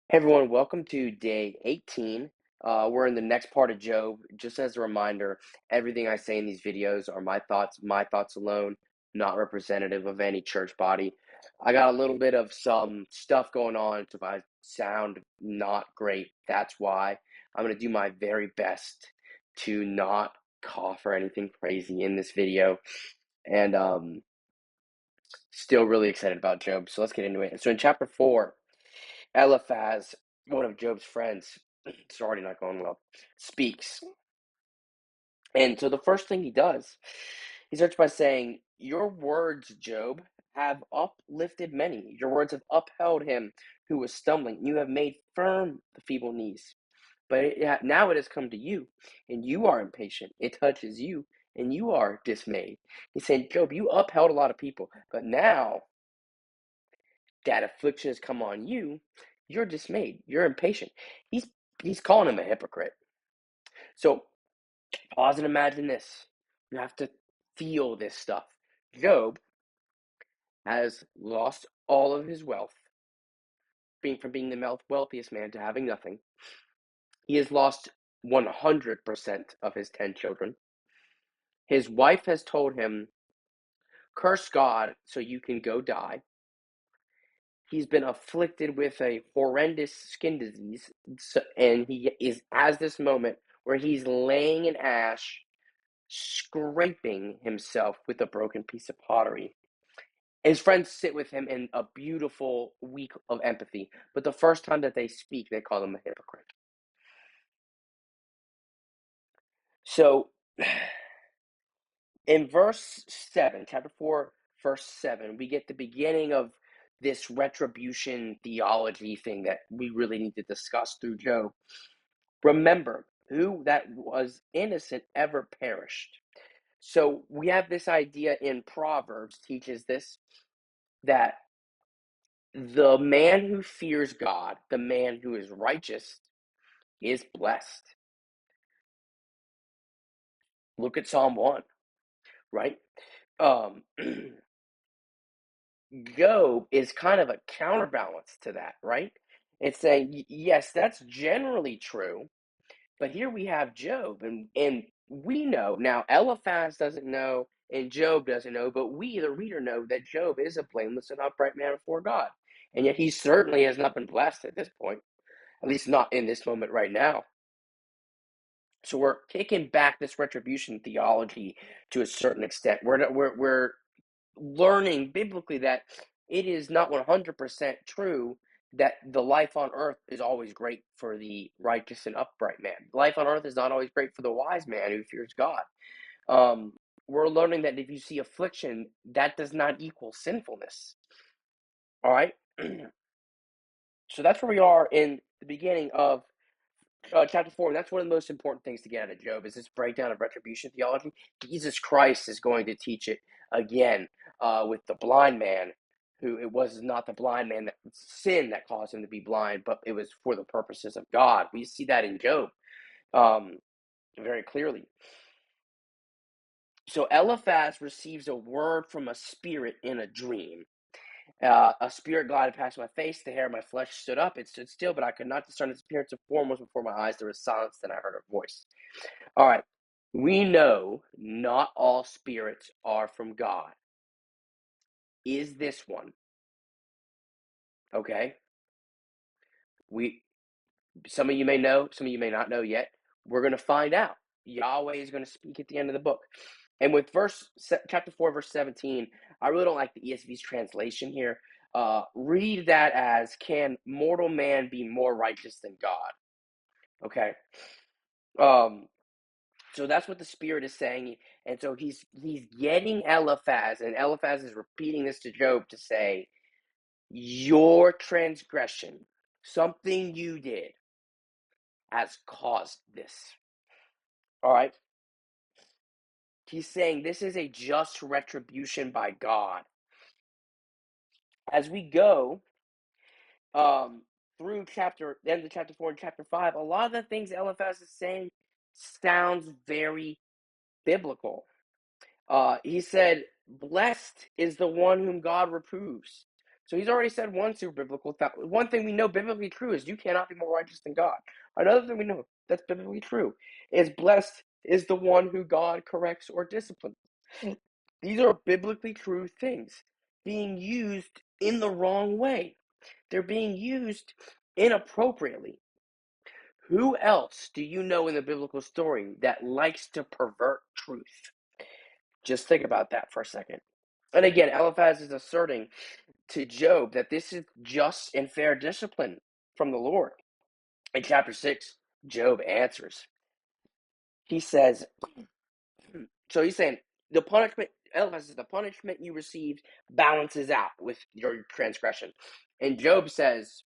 Hey everyone, welcome to day 18. We're in the next part of Job. Just as a reminder, everything I say in these videos are my thoughts alone, not representative of any church body. I got a little bit of some stuff going on, so if I sound not great, that's why. I'm going to do my very best to not cough or anything crazy in this video. And still really excited about Job, so let's get into it. So in chapter 4, Eliphaz, one of Job's friends, it's already not going well, speaks. And so the first thing he does, he starts by saying, "Your words, Job, have uplifted many. Your words have upheld him who was stumbling. You have made firm the feeble knees. But now it has come to you, and you are impatient. It touches you, and you are dismayed." He's saying, Job, you upheld a lot of people, but now that affliction has come on you, you're dismayed. You're impatient. He's calling him a hypocrite. So pause and imagine this. You have to feel this stuff. Job has lost all of his wealth, from being the wealthiest man to having nothing. He has lost 100% of his 10 children. His wife has told him, curse God so you can go die. He's been afflicted with a horrendous skin disease, and he has this moment where he's laying in ash, scraping himself with a broken piece of pottery. His friends sit with him in a beautiful week of empathy, but the first time that they speak, they call him a hypocrite. So, in verse 7, chapter 4, verse 7, we get the beginning of this retribution theology thing that we really need to discuss through Job. Remember, who that was innocent ever perished. So we have this idea in Proverbs teaches this, that the man who fears God, the man who is righteous, is blessed. Look at Psalm 1, right? Um, Job is kind of a counterbalance to that, right? It's saying, yes, that's generally true, but here we have Job, and we know now. Eliphaz doesn't know, and Job doesn't know, but we, the reader, know that Job is a blameless and upright man before God, and yet he certainly has not been blessed at this point, at least not in this moment right now. So we're kicking back this retribution theology to a certain extent. We're learning biblically that it is not 100% true that the life on earth is always great for the righteous and upright man. Life on earth is not always great for the wise man who fears God. Um, we're learning that if you see affliction, that does not equal sinfulness. All right? So that's where we are in the beginning of chapter 4, and that's one of the most important things to get out of Job is this breakdown of retribution theology. Jesus Christ is going to teach it again with the blind man, who it was not the blind man that sin that caused him to be blind, but it was for the purposes of God. We see that in Job very clearly. So Eliphaz receives a word from a spirit in a dream. A spirit glided past my face. The hair of my flesh stood up. It stood still, but I could not discern its appearance of form was before my eyes. There was silence. Then I heard a voice. All right. We know not all spirits are from God. Is this one? Okay. We Some of you may know, some of you may not know yet. We're going to find out. Yahweh is going to speak at the end of the book. And with chapter 4, verse 17, I really don't like the ESV's translation here. Read that as, can mortal man be more righteous than God? Okay. So that's what the Spirit is saying. And so he's getting Eliphaz, and Eliphaz is repeating this to Job to say, your transgression, something you did, has caused this. All right? He's saying this is a just retribution by God. As we go through the end of chapter 4 and chapter 5, a lot of the things Eliphaz is saying sounds very biblical. He said, blessed is the one whom God reproves. So he's already said one super biblical thought. One thing we know biblically true is you cannot be more righteous than God. Another thing we know that's biblically true is blessed is the one who God corrects or disciplines. These are biblically true things being used in the wrong way. They're being used inappropriately. Who else do you know in the biblical story that likes to pervert truth? Just think about that for a second. And again, Eliphaz is asserting to Job that this is just and fair discipline from the Lord. In chapter 6, Job answers. He says, so he's saying, the punishment, Eliphaz says, the punishment you received balances out with your transgression. And Job says,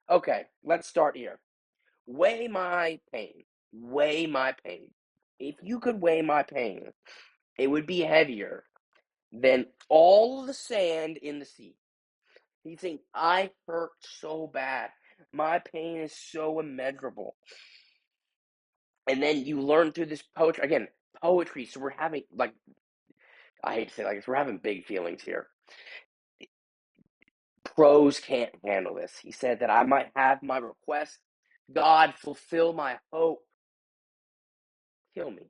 okay, let's start here. Weigh my pain. Weigh my pain. If you could weigh my pain, it would be heavier than all the sand in the sea. He's saying, I hurt so bad. My pain is so immeasurable. And then you learn through this poetry. Again, poetry. So we're having, like, I hate to say it like this, we're having big feelings here. Prose can't handle this. He said that I might have my request. God, fulfill my hope. Kill me.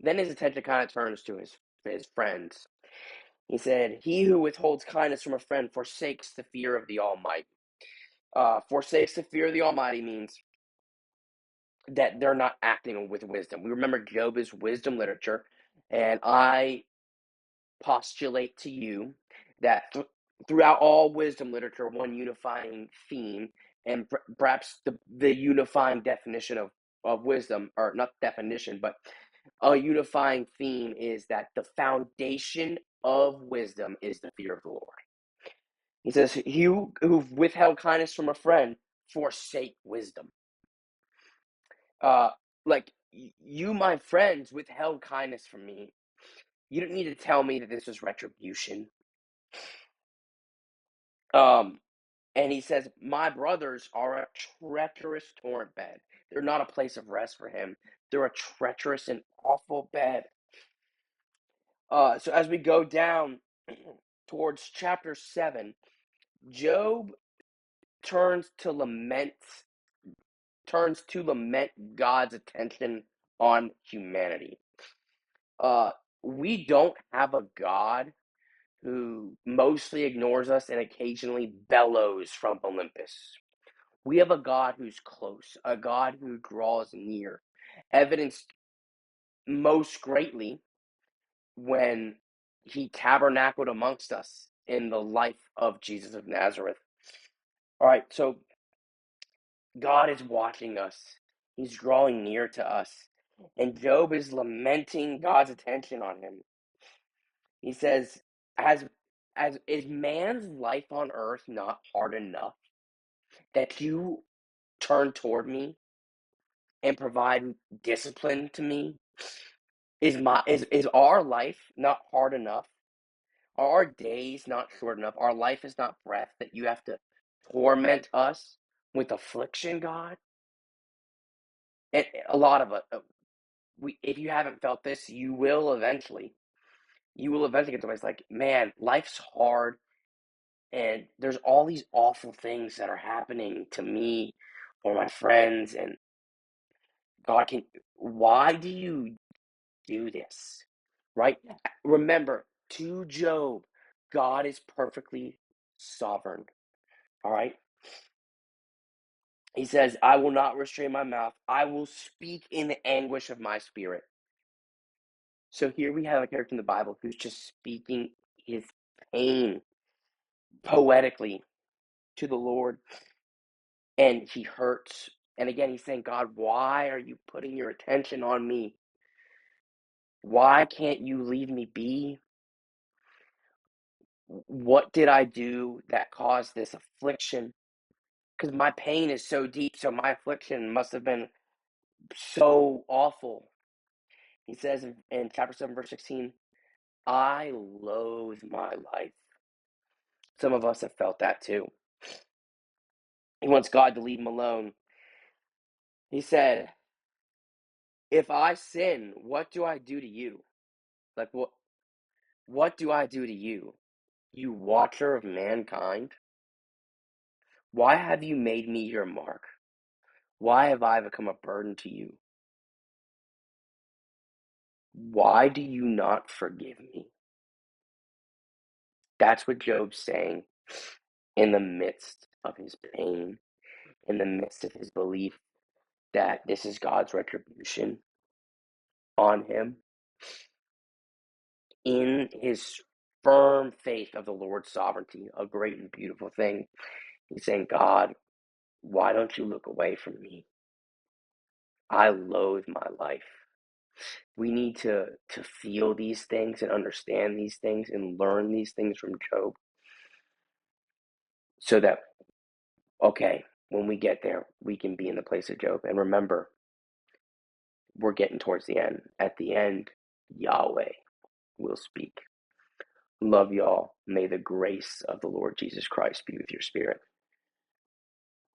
Then his attention kind of turns to his friends. He said, he who withholds kindness from a friend forsakes the fear of the Almighty. Forsakes the fear of the Almighty means that they're not acting with wisdom. We remember Job is wisdom literature, and I postulate to you that throughout all wisdom literature, one unifying theme, and perhaps the unifying definition of wisdom, or not definition, but a unifying theme is that the foundation of wisdom is the fear of the Lord. He says, you who've withheld kindness from a friend, forsake wisdom. Like, you, my friends, withheld kindness from me. You don't need to tell me that this was retribution. And he says, my brothers are a treacherous torrent bed. They're not a place of rest for him. They're a treacherous and awful bed. So as we go down towards chapter 7, Job turns to lament God's attention on humanity. We don't have a God who mostly ignores us and occasionally bellows from Olympus. We have a God who's close, a God who draws near, evidenced most greatly when he tabernacled amongst us in the life of Jesus of Nazareth. All right, so God is watching us. He's drawing near to us. And Job is lamenting God's attention on him. He says, as is man's life on earth not hard enough that you turn toward me and provide discipline to me? Is our life not hard enough? Are our days not short enough? Our life is not breath that you have to torment us with affliction, God? And a lot of us, if you haven't felt this, you will eventually. You will eventually get to a place like, man, life's hard, and there's all these awful things that are happening to me or my friends, and God can. Why do you do this? Right? Remember, to Job, God is perfectly sovereign. All right? He says, I will not restrain my mouth. I will speak in the anguish of my spirit. So here we have a character in the Bible who's just speaking his pain poetically to the Lord, and he hurts. And again, he's saying, God, why are you putting your attention on me? Why can't you leave me be? What did I do that caused this affliction? Because my pain is so deep, so my affliction must have been so awful. He says in chapter 7, verse 16, I loathe my life. Some of us have felt that too. He wants God to leave him alone. He said, if I sin, what do I do to you? Like, what? What do I do to you, you watcher of mankind? Why have you made me your mark? Why have I become a burden to you? Why do you not forgive me? That's what Job's saying in the midst of his pain, in the midst of his belief that this is God's retribution on him, in his firm faith of the Lord's sovereignty, a great and beautiful thing. He's saying, God, why don't you look away from me? I loathe my life. We need to feel these things and understand these things and learn these things from Job so that, okay, when we get there, we can be in the place of Job. And remember, we're getting towards the end. At the end, Yahweh will speak. Love y'all. May the grace of the Lord Jesus Christ be with your spirit.